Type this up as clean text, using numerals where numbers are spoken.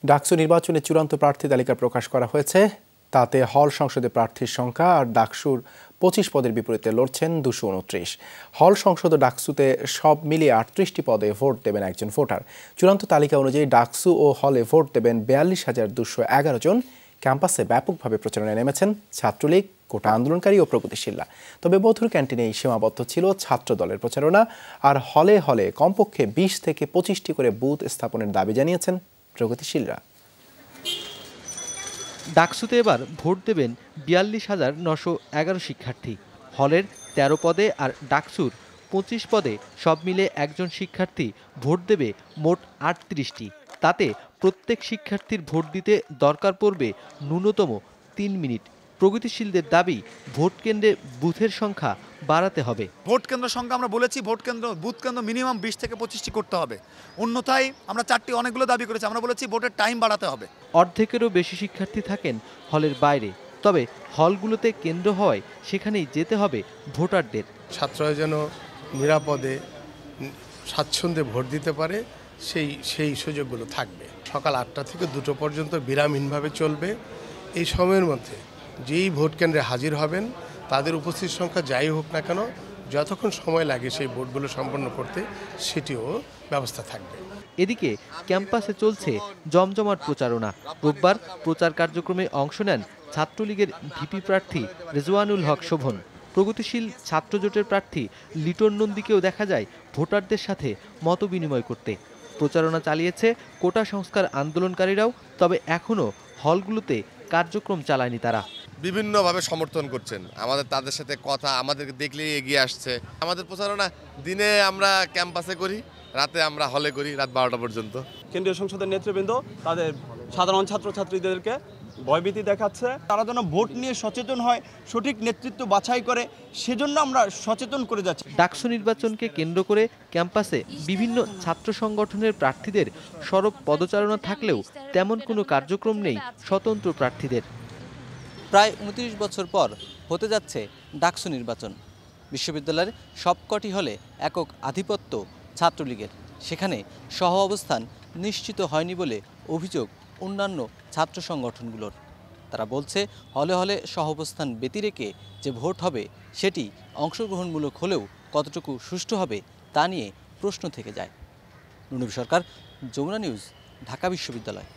ডাকসু নির্বাচনে চূড়ান্ত প্রার্থী তালিকা প্রকাশ করা হয়েছে। তাতে হল সংসদে প্রার্থীর সংখ্যা আর ডাকসুর 25 পদের বিপরীতে লড়ছেন 229। হল সংসদ ও ডাকসুতে সব মিলিয়ে 38টি পদে ভোট দেবেন একজন ভোটার। চূড়ান্ত তালিকা অনুযায়ী ডাকসু ও হলে ভোট দেবেন 42,211 জন। ক্যাম্পাসে ব্যাপকভাবে প্রচারণায় নেমেছেন ছাত্রলীগ, কোটা আন্দোলনকারী ও প্রগতিশীলরা। তবে বধুর ক্যান্টিনেই সীমাবদ্ধ ছিল ছাত্র দলের প্রচারণা। আর হলে হলে কমপক্ষে 20 থেকে 25টি করে বুথ স্থাপনের দাবি জানিয়েছেন প্রগতিশীলরা। ডাকসুতে এবার ভোট দেবেন 42,911 শিক্ষার্থী। হলের 13 পদে আর ডাকসুর 25 পদে সব মিলে একজন শিক্ষার্থী ভোট দেবে মোট 38টি। তাতে প্রত্যেক শিক্ষার্থীর ভোট দিতে দরকার পড়বে ন্যূনতম 3 মিনিট। প্রগতিশীলদের দাবি, ভোট কেন্দ্রে বুথের সংখ্যা বাড়াতে হবে। ভোট কেন্দ্র সংখ্যা আমরা বলেছি, বুথ কেন্দ্র মিনিমাম 20 থেকে 25টি করতে হবে। অন্যথায় আমরা 4টি অনেকগুলো দাবি করেছি, আমরা বলেছি ভোটের টাইম বাড়াতে হবে। অর্ধেকেরও বেশি শিক্ষার্থী থাকেন হলের বাইরে। তবে হলগুলোতে কেন্দ্র হওয়ায় সেখানেই যেতে হবে ভোটারদের। ছাত্ররা যেন নিরাপদে স্বাচ্ছন্দ্যে ভোট দিতে পারে সেই সুযোগগুলো থাকবে। সকাল 8টা থেকে 2টো পর্যন্ত বিরামহীনভাবে চলবে। এই সময়ের মধ্যে যেই ভোট কেন্দ্রে হাজির হবেন তাদের উপস্থিত সংখ্যা যাই হোক না কেন, যতক্ষণ সময় লাগে সেই ভোটগুলো সম্পন্ন করতে সেটিও ব্যবস্থা থাকবে। এদিকে ক্যাম্পাসে চলছে জমজমাট প্রচারণা। রোববার প্রচার কার্যক্রমে অংশ নেন ছাত্রলীগের ভিপি প্রার্থী রেজওয়ানুল হক শোভন। প্রগতিশীল ছাত্রজোটের প্রার্থী লিটন নন্দীকেও দেখা যায় ভোটারদের সাথে মতবিনিময় করতে। প্রচারণা চালিয়েছে কোটা সংস্কার আন্দোলনকারীরাও। তবে এখনও হলগুলোতে কার্যক্রম চালায়নি তারা। বিভিন্নভাবে সমর্থন করছেন, আমাদের তাদের সাথে কথা, আমাদেরকে দেখলেই এগিয়ে আসছে। আমাদের প্রচারণা দিনে আমরা ক্যাম্পাসে করি, রাতে আমরা হলে করি, রাত 12টা পর্যন্ত। কেন্দ্রীয় সংসদের নেতৃবৃন্দ তাদের সাধারণ ছাত্রছাত্রীদেরকে ভয়ভীতি দেখাচ্ছে। তারা যেন ভোট নিয়ে সচেতন হয়, সঠিক নেতৃত্ব বাছাই করে, সেজন্য আমরা সচেতন করে যাচ্ছি। ডাকসু নির্বাচনকে কেন্দ্র করে ক্যাম্পাসে বিভিন্ন ছাত্র সংগঠনের প্রার্থীদের সরব পদচারণা থাকলেও তেমন কোনো কার্যক্রম নেই স্বতন্ত্র প্রার্থীদের। প্রায় 29 বছর পর হতে যাচ্ছে ডাকসু নির্বাচন। বিশ্ববিদ্যালয়ের সবকটি হলে একক আধিপত্য ছাত্রলীগের। সেখানে সহ অবস্থান নিশ্চিত হয়নি বলে অভিযোগ অন্যান্য ছাত্র সংগঠনগুলোর। তারা বলছে, হলে হলে সহ অবস্থান ব্যতিরেকে যে ভোট হবে সেটি অংশগ্রহণমূলক হলেও কতটুকু সুষ্ঠু হবে তা নিয়ে প্রশ্ন থেকে যায়। নুনবী সরকার, যমুনা নিউজ, ঢাকা বিশ্ববিদ্যালয়।